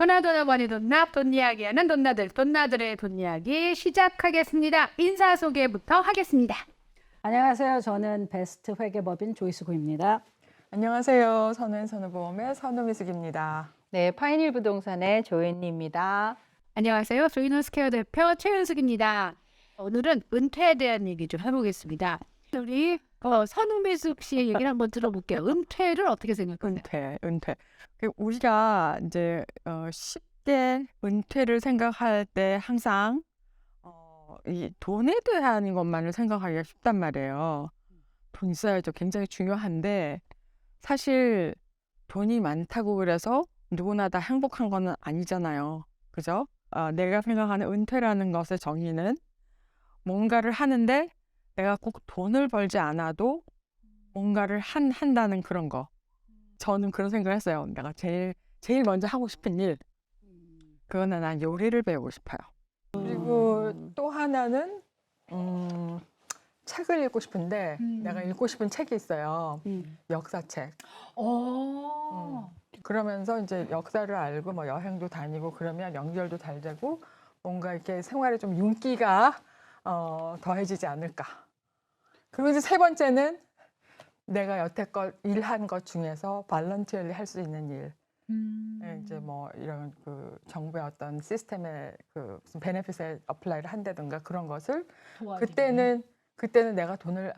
도나도나 바니 돈납 돈 이야기하는 돈나들의 돈 이야기 시작하겠습니다. 인사 소개부터 하겠습니다. 안녕하세요. 저는 베스트 회계법인 조이스구입니다. 안녕하세요. 선우보험의 선우미숙입니다. 네, 파이닐 부동산의 조은희입니다. 안녕하세요. 조이노스케어 대표 최윤숙입니다. 오늘은 은퇴에 대한 얘기 좀 해보겠습니다. 우리 선우미숙 씨의 얘기를 한번 들어볼게요. 은퇴를 어떻게 생각하세요? 은퇴. 우리가 이제 쉽게 은퇴를 생각할 때 항상 이 돈에 대한 것만을 생각하기가 쉽단 말이에요. 돈 있어야죠. 굉장히 중요한데 사실 돈이 많다고 그래서 누구나 다 행복한 거는 아니잖아요. 그죠? 내가 생각하는 은퇴라는 것의 정의는 뭔가를 하는데 내가 꼭 돈을 벌지 않아도 뭔가를 한다는 그런 거. 저는 그런 생각을 했어요. 내가 제일 먼저 하고 싶은 일. 그거는 난 요리를 배우고 싶어요. 그리고 또 하나는 책을 읽고 싶은데 내가 읽고 싶은 책이 있어요. 역사책. 그러면서 이제 역사를 알고 뭐 여행도 다니고 그러면 연결도 잘 되고 뭔가 이렇게 생활에 좀 윤기가 더해지지 않을까. 그리고 이제 세 번째는 내가 여태껏 일한 것 중에서 발런티얼리 할 수 있는 일. 이제 뭐 이런 그 정부의 어떤 시스템에 그 무슨 베네핏에 어플라이를 한다든가 그런 것을 그때는 내가 돈을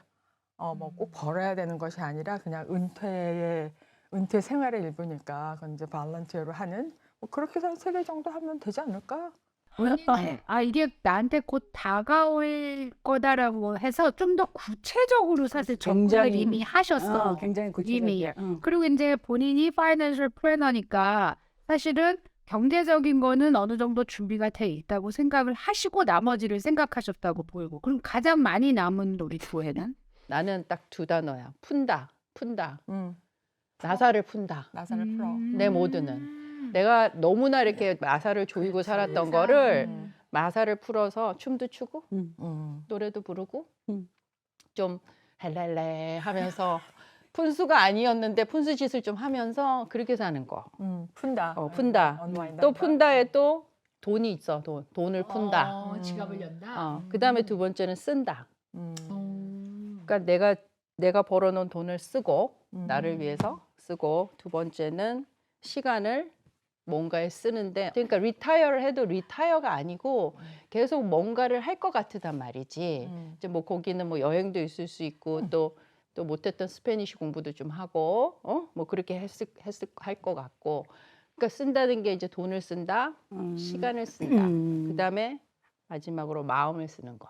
뭐 꼭 벌어야 되는 것이 아니라 그냥 은퇴 생활의 일부니까 그건 이제 발런티어로 하는 뭐 그렇게 해서 3개 정도 하면 되지 않을까? 이게 나한테 곧 다가올 거다라고 해서 좀 더 구체적으로 사실 접근을 이미 하셨어. 굉장히 이미. 구체적이야. 그리고 이제 본인이 파이낸셜 플래너니까 사실은 경제적인 거는 어느 정도 준비가 돼 있다고 생각을 하시고 나머지를 생각하셨다고 보이고. 그럼 가장 많이 남은 우리 조회는? 나는 딱 2단어야. 푼다. 음, 나사를 푼다. 나사를 풀어. 내 모드는. 내가 너무나 이렇게 마사를 조이고 살았던 거를 마사를 풀어서 춤도 추고 노래도 부르고 좀 헬렐레 하면서 푼수가 아니었는데 푼수 짓을 좀 하면서 그렇게 사는 거. 푼다. 푼다. 언와인드 또 한다. 푼다에 또 돈이 있어. 돈을 푼다. 지갑을 연다. 그다음에 두 번째는 쓴다. 그러니까 내가 벌어놓은 돈을 쓰고 나를 위해서 쓰고 두 번째는 시간을 뭔가에 쓰는데 그러니까 리타이어를 해도 리타이어가 아니고 계속 뭔가를 할 것 같으단 말이지. 이제 뭐 거기는 뭐 여행도 있을 수 있고 또 못했던 스페니쉬 공부도 좀 하고 뭐 그렇게 할 것 같고 그러니까 쓴다는 게 이제 돈을 쓴다, 시간을 쓴다. 그다음에 마지막으로 마음을 쓰는 것.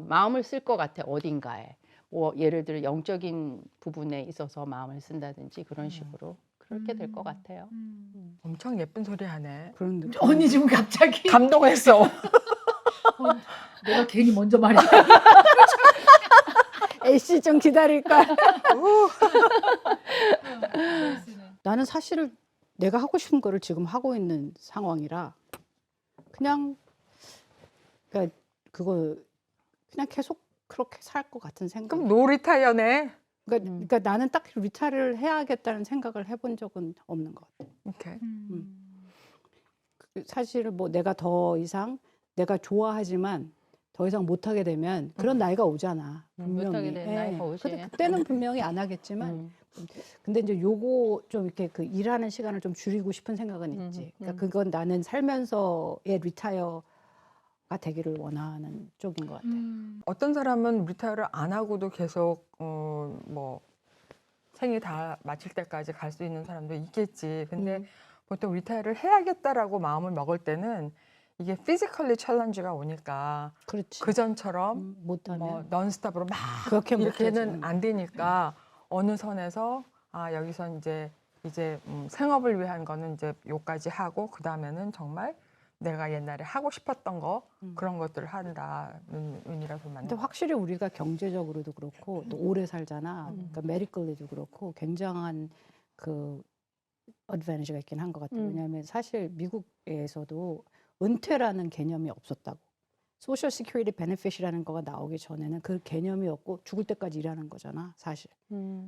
마음을 쓸 것 같아 어딘가에. 뭐 예를 들어 영적인 부분에 있어서 마음을 쓴다든지 그런 식으로 그렇게 될 것 같아요. 엄청 예쁜 소리 하네. 그런 느낌. 언니 지금 갑자기 감동했어. 내가 괜히 먼저 말했다. 애씨 좀 기다릴까? 나는 사실 내가 하고 싶은 거를 지금 하고 있는 상황이라 그냥 그러니까 그거 그냥 계속 그렇게 살 것 같은 생각. 그럼 노리타이어네. 그러니까 나는 딱 리타를 해야겠다는 생각을 해본 적은 없는 것 같아. 오케이. 사실은 뭐 내가 더 이상 내가 좋아하지만 더 이상 못하게 되면 그런 나이가 오잖아. 분명히. 못하게 되는 나이가 오지. 근데 그때는 분명히 안 하겠지만 근데 이제 요거 좀 이렇게 그 일하는 시간을 좀 줄이고 싶은 생각은 있지. 그러니까 그건 나는 살면서의 리타이어가 되기를 원하는 쪽인 것 같아. 어떤 사람은 리타이어를 안 하고도 계속 뭐 생이 다 마칠 때까지 갈 수 있는 사람도 있겠지. 근데 보통 리타이어를 해야겠다라고 마음을 먹을 때는 이게 피지컬리 챌린지가 오니까 그렇지. 그 전처럼 못하면 뭐 non-stop으로 막 그렇게 이렇게는 못하지. 안 되니까 어느 선에서 여기서 이제 생업을 위한 거는 이제 요까지 하고 그 다음에는 정말 내가 옛날에 하고 싶었던 거 그런 것들을 한다는 의미라서 근데 맞는 것 확실히 우리가 경제적으로도 그렇고 또 오래 살잖아. 그러니까 메디컬리도 그렇고 굉장한 그 어드밴티지가 있긴 한 것 같아요. 왜냐하면 사실 미국에서도 은퇴라는 개념이 없었다고. 소셜 시큐리티 베네핏이라는 거가 나오기 전에는 그 개념이 없고 죽을 때까지 일하는 거잖아, 사실.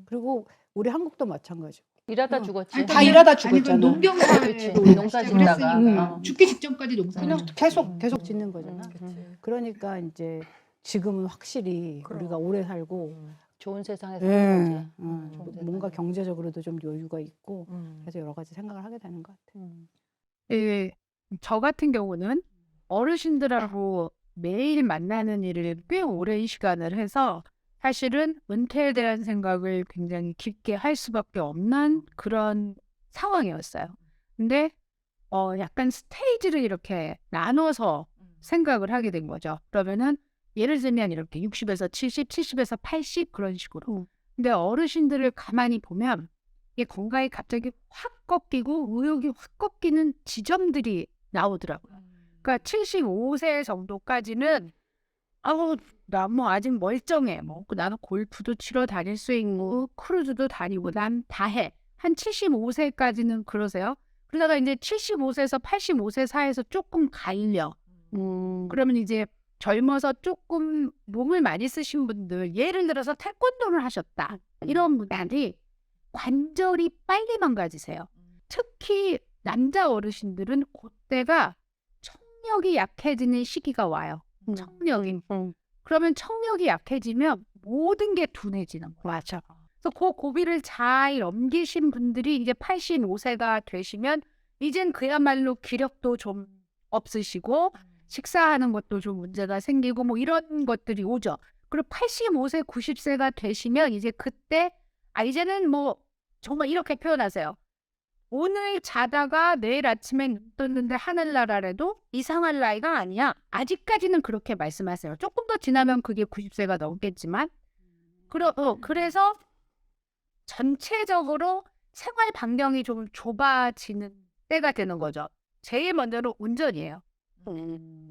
그리고 우리 한국도 마찬가지고. 일하다 응. 죽었지. 다 일하다 아니, 그 죽었잖아. 농경 그치. 사회에 농사 시작을 짓다가. 했으니까 응. 죽기 직전까지 농사 그냥 짓는 계속 짓는 거잖아. 그치. 그러니까 이제 지금은 확실히 그럼. 우리가 오래 살고 좋은 세상에 사는 거지. 뭔가 경제적으로도 좀 여유가 있고 음. 그래서 여러 가지 생각을 하게 되는 것 같아. 예, 저 같은 경우는 어르신들하고 매일 만나는 일을 꽤 오랜 시간을 해서 사실은 은퇴에 대한 생각을 굉장히 깊게 할 수밖에 없는 그런 상황이었어요. 근데 약간 스테이지를 이렇게 나눠서 생각을 하게 된 거죠. 그러면은 예를 들면 이렇게 60에서 70, 70에서 80 그런 식으로. 근데 어르신들을 가만히 보면 이게 건강이 갑자기 확 꺾이고 의욕이 확 꺾이는 지점들이 나오더라고요. 그러니까 75세 정도까지는 아우 나 뭐 아직 멀쩡해. 뭐 나는 골프도 치러 다닐 수 있고 크루즈도 다니고 난 다 해. 한 75세까지는 그러세요. 그러다가 이제 75세에서 85세 사이에서 조금 갈려. 그러면 이제 젊어서 조금 몸을 많이 쓰신 분들, 예를 들어서 태권도를 하셨다. 이런 분들이 관절이 빨리 망가지세요. 특히 남자 어르신들은 그때가 청력이 약해지는 시기가 와요. 청력이. 그러면 청력이 약해지면 모든 게 둔해지는 거예요. 맞아. 그래서 그 고비를 잘 넘기신 분들이 이제 85세가 되시면 이젠 그야말로 기력도 좀 없으시고 식사하는 것도 좀 문제가 생기고 뭐 이런 것들이 오죠. 그리고 85세, 90세가 되시면 이제 그때 이제는 뭐 정말 이렇게 표현하세요. 오늘 자다가 내일 아침에 눈 떴는데 하늘나라래도 이상할 나이가 아니야. 아직까지는 그렇게 말씀하세요. 조금 더 지나면 그게 90세가 넘겠지만 그래서 전체적으로 생활 반경이 좀 좁아지는 때가 되는 거죠. 제일 먼저는 운전이에요.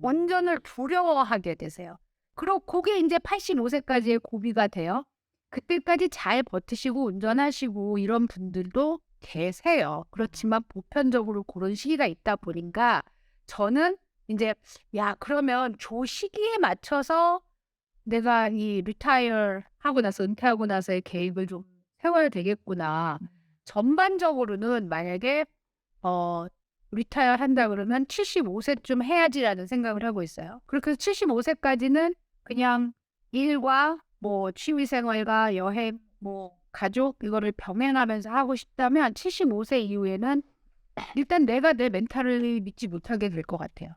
운전을 두려워하게 되세요. 그리고 그게 이제 85세까지의 고비가 돼요. 그때까지 잘 버티시고 운전하시고 이런 분들도 계세요. 그렇지만 보편적으로 그런 시기가 있다 보니까 저는 이제 그러면 저 시기에 맞춰서 내가 이 리타이어 하고 나서 은퇴하고 나서의 계획을 좀 세워야 되겠구나. 전반적으로는 만약에 리타이어 한다 그러면 75세쯤 해야지라는 생각을 하고 있어요. 그렇게 해서 75세까지는 그냥 일과 뭐 취미 생활과 여행, 뭐 가족 이거를 병행하면서 하고 싶다면 75세 이후에는 일단 내가 내 멘탈을 믿지 못하게 될 것 같아요.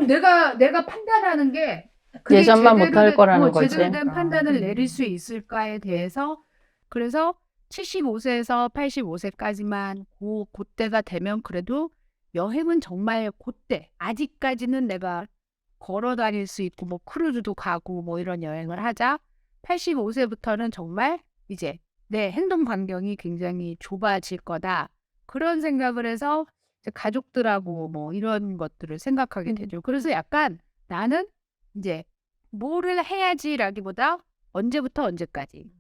내가 판단하는 게 그게 예전만 제대로 못할 된- 거라는 거지. 제대로 된 판단을 내릴 수 있을까에 대해서 그래서 75세에서 85세까지만 그때가 되면 그래도 여행은 정말 그때 아직까지는 내가 걸어 다닐 수 있고 뭐 크루즈도 가고 뭐 이런 여행을 하자. 85세부터는 정말 이제 내 행동 반경이 굉장히 좁아질 거다. 그런 생각을 해서 이제 가족들하고 뭐 이런 것들을 생각하게 되죠. 그래서 약간 나는 이제 뭐를 해야지라기보다 언제부터 언제까지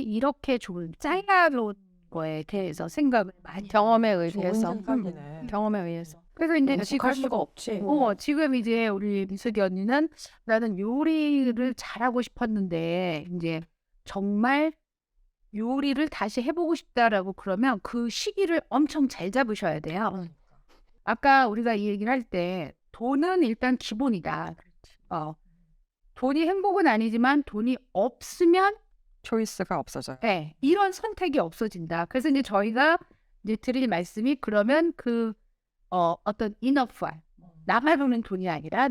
이렇게 좀 짜여놓은 거에 대해서 생각을 많이 경험에 좋은 의해서. 생각이네. 경험에 의해서. 그래서 이제 예측할 수가 없지. 지금 이제 우리 미숙이 언니는 나는 요리를 잘하고 싶었는데 이제 정말 요리를 다시 해보고 싶다라고 그러면 그 시기를 엄청 잘 잡으셔야 돼요. 아까 우리가 이 얘기를 할 때 돈은 일단 기본이다. 돈이 행복은 아니지만 돈이 없으면 초이스가 없어져요. 네, 이런 선택이 없어진다. 그래서 이제 저희가 이제 드릴 말씀이 그러면 어떤 인어프알 나만 오는 돈이 아니라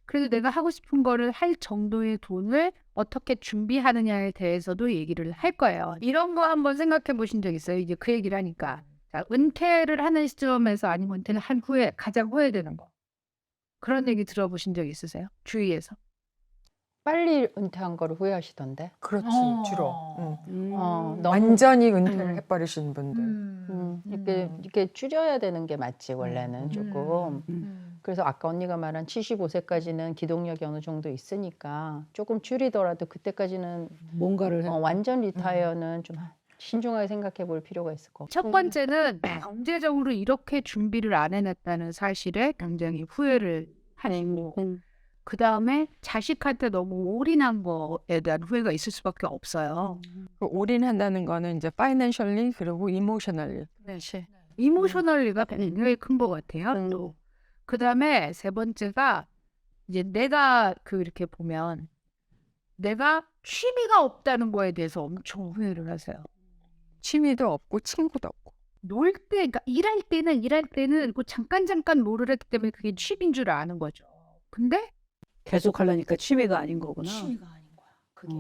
그래도 내가 하고 싶은 거를 할 정도의 돈을 어떻게 준비하느냐에 대해서도 얘기를 할 거예요. 이런 거 한번 생각해 보신 적 있어요? 이제 그 얘기를 하니까 자, 은퇴를 하는 시점에서 아니면 은퇴를 한 후에 가장 후회되는 거 그런 얘기 들어보신 적 있으세요? 주위에서? 빨리 은퇴한 거를 후회하시던데. 그렇지, 주로. 너무 완전히 은퇴를 해버리신 분들. 이렇게 줄여야 되는 게 맞지 원래는 조금. 그래서 아까 언니가 말한 75세까지는 기동력이 어느 정도 있으니까 조금 줄이더라도 그때까지는 뭔가를 완전 리타이어는 좀 신중하게 생각해 볼 필요가 있을 것 같고. 첫 번째는 경제적으로 이렇게 준비를 안 해놨다는 사실에 굉장히 후회를 하시고 그 다음에 자식한테 너무 올인한 거에 대한 후회가 있을 수밖에 없어요. 그 올인한다는 거는 이제 파이낸셜리 그리고 이모셔널리. 이모셔널리가 굉장히 큰 것 같아요. 또 그다음에 세 번째가 이제 내가 그 이렇게 보면 내가 취미가 없다는 거에 대해서 엄청 후회를 하세요. 취미도 없고 친구도 없고. 놀 때, 그러니까 일할 때는 그 잠깐 놀을 했기 때문에 그게 취미인 줄 아는 거죠. 근데 계속 하려니까 취미가 아닌 거구나. 취미가 아닌 거야. 그게.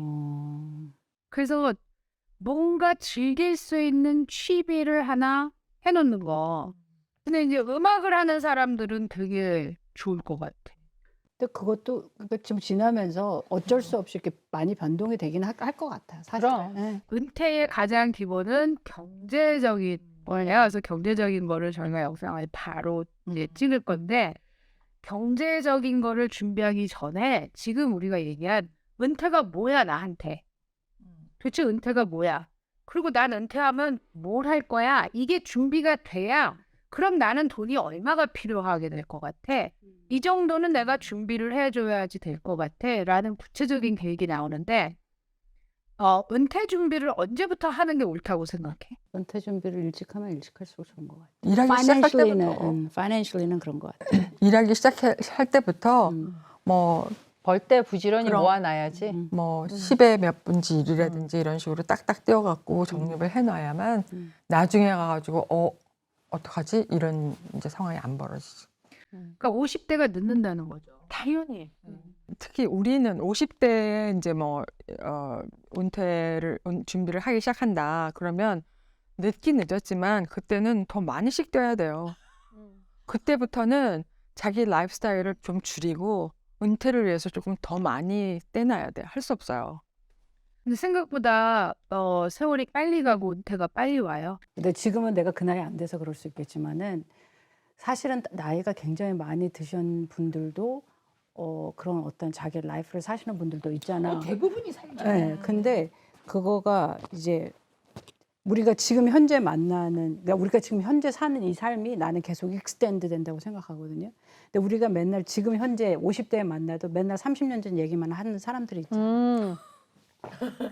그래서 그래서 뭔가 즐길 수 있는 취미를 하나 해놓는 거. 근데 이제 음악을 하는 사람들은 되게 좋을 것 같아. 근데 그것도 그러니까 지금 지나면서 어쩔 수 없이 이렇게 많이 변동이 되긴 할 것 같아요. 사실. 그럼. 네. 은퇴의 가장 기본은 경제적인 거예요. 그래서 경제적인 거를 저희가 영상을 바로 이제 찍을 건데 경제적인 거를 준비하기 전에 지금 우리가 얘기한 은퇴가 뭐야 나한테. 도대체 은퇴가 뭐야? 그리고 난 은퇴하면 뭘 할 거야? 이게 준비가 돼야 그럼 나는 돈이 얼마가 필요하게 될 것 같아? 이 정도는 내가 준비를 해줘야지 될 것 같아 라는 구체적인 계획이 나오는데 은퇴 준비를 언제부터 하는 게 옳다고 생각해? 은퇴 준비를 일찍 하면 일찍 할수록 좋은 것 같아요. 일하기 시작할 때부터. financially는 그런 것 같아요. 일하기 시작할 때부터 뭐 벌 때 부지런히 그럼. 모아놔야지. 뭐 10의 몇 분지 1이라든지 이런 식으로 딱딱 떼어갖고 적립을 해놔야만 나중에 가가지고 어떡하지? 이런 이제 상황이 안 벌어지지. 그러니까 50대가 늦는다는 거죠. 당연히. 특히 우리는 50대에 이제 뭐 준비를 하기 시작한다. 그러면 늦긴 늦었지만 그때는 더 많이씩 떼야 돼요. 그때부터는 자기 라이프스타일을 좀 줄이고 은퇴를 위해서 조금 더 많이 떼놔야 돼. 할 수 없어요. 근데 생각보다 세월이 빨리 가고 은퇴가 빨리 와요. 근데 지금은 내가 그 나이 안 돼서 그럴 수 있겠지만은 사실은 나이가 굉장히 많이 드신 분들도 그런 어떤 자기 라이프를 사시는 분들도 있잖아. 대부분이 살죠. 네, 근데 그거가 이제 우리가 지금 현재 그러니까 우리가 지금 현재 사는 이 삶이 나는 계속 익스텐드 된다고 생각하거든요. 근데 우리가 맨날 지금 현재 50대에 만나도 맨날 30년 전 얘기만 하는 사람들이 있잖아.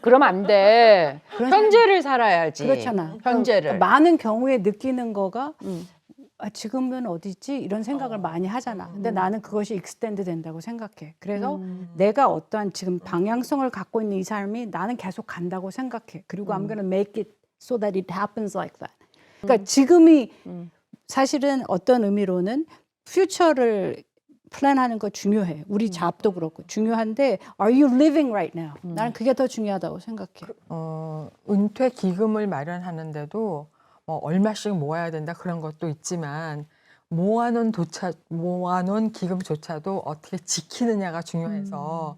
그러면 안 돼. 그런 현재를 살아야지. 그렇잖아. 현재를. 그러니까 많은 경우에 느끼는 거가 지금은 어디 있지? 이런 생각을 많이 하잖아. 근데 나는 그것이 익스텐드 된다고 생각해. 그래서 내가 어떠한 지금 방향성을 갖고 있는 이 삶이 나는 계속 간다고 생각해. 그리고 I'm gonna make it so that it happens like that. 그러니까 지금이 사실은 어떤 의미로는 퓨처를 플랜하는 거 중요해. 우리 잡도 그렇고 중요한데 Are you living right now? 나는 그게 더 중요하다고 생각해. 은퇴 기금을 마련하는데도 뭐 얼마씩 모아야 된다 그런 것도 있지만 모아놓은 기금조차도 어떻게 지키느냐가 중요해서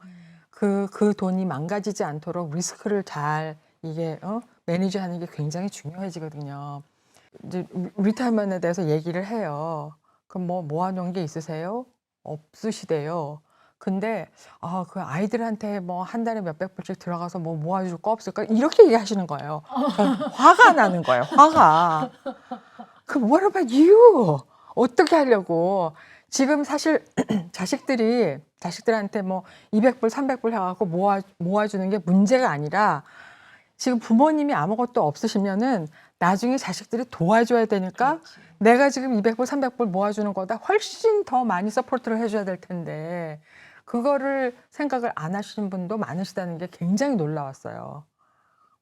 그 돈이 망가지지 않도록 리스크를 잘 이게 매니지하는 게 굉장히 중요해지거든요. 이제 리타이먼트에 대해서 얘기를 해요. 그럼 뭐 모아놓은 게 있으세요? 없으시대요. 근데 그 아이들한테 뭐 한 달에 몇백 불씩 들어가서 뭐 모아줄 거 없을까? 이렇게 얘기하시는 거예요. 화가 나는 거예요. 화가. 그 what about you? 어떻게 하려고? 지금 사실 자식들한테 뭐 200불, 300불 해갖고 모아주는 게 문제가 아니라 지금 부모님이 아무것도 없으시면은 나중에 자식들이 도와줘야 되니까 내가 지금 200불, 300불 모아주는 거다 훨씬 더 많이 서포트를 해줘야 될 텐데 그거를 생각을 안 하시는 분도 많으시다는 게 굉장히 놀라웠어요.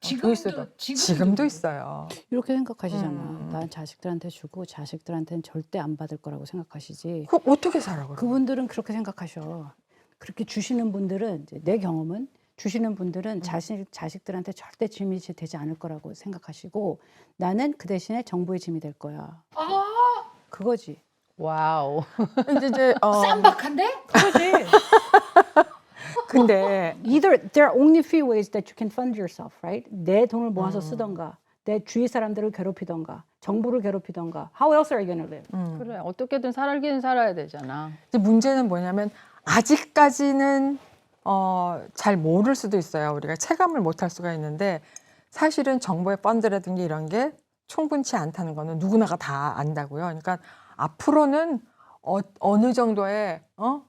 지금도 있어요. 이렇게 생각하시잖아. 난 자식들한테 주고 자식들한테는 절대 안 받을 거라고 생각하시지. 그 어떻게 살아 그럼? 그분들은 그렇게 생각하셔. 그렇게 주시는 분들은 이제 내 경험은 주시는 분들은 자식들한테 절대 짐이 되지 않을 거라고 생각하시고 나는 그 대신에 정부의 짐이 될 거야. 그거지. 와우. 이제 쌈박한데? 그거지. 근데 There are only few ways that you can fund yourself, right? 내 돈을 모아서 쓰던가, 내 주위 사람들을 괴롭히던가, 정부를 괴롭히던가. How else are you going to live? 그래. 어떻게든 살긴 살아야 되잖아. 이제 문제는 뭐냐면 아직까지는 잘 모를 수도 있어요. 우리가 체감을 못할 수가 있는데 사실은 정부의 펀드라든지 이런 게 충분치 않다는 거는 누구나가 다 안다고요. 그러니까 앞으로는 어느 정도의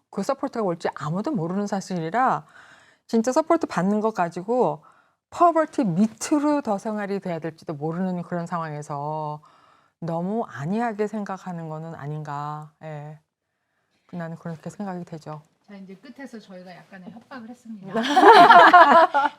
그 서포트가 올지 아무도 모르는 사실이라 진짜 서포트 받는 것 가지고 퍼버티 밑으로 더 생활이 돼야 될지도 모르는 그런 상황에서 너무 안이하게 생각하는 거는 아닌가. 예. 나는 그렇게 생각이 되죠. 자, 이제 끝에서 저희가 약간의 협박을 했습니다.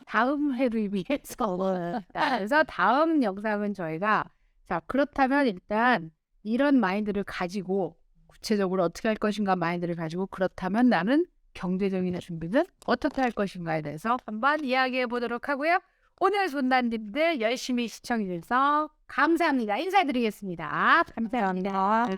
다음 회를 위해서. 그래서 다음 영상은 저희가 자, 그렇다면 일단 이런 마인드를 가지고 구체적으로 어떻게 할 것인가 마인드를 가지고 그렇다면 나는 경제적인 준비는 어떻게 할 것인가에 대해서 한번 이야기해 보도록 하고요. 오늘 손단님들 열심히 시청해 주셔서 감사합니다. 인사드리겠습니다. 감사합니다.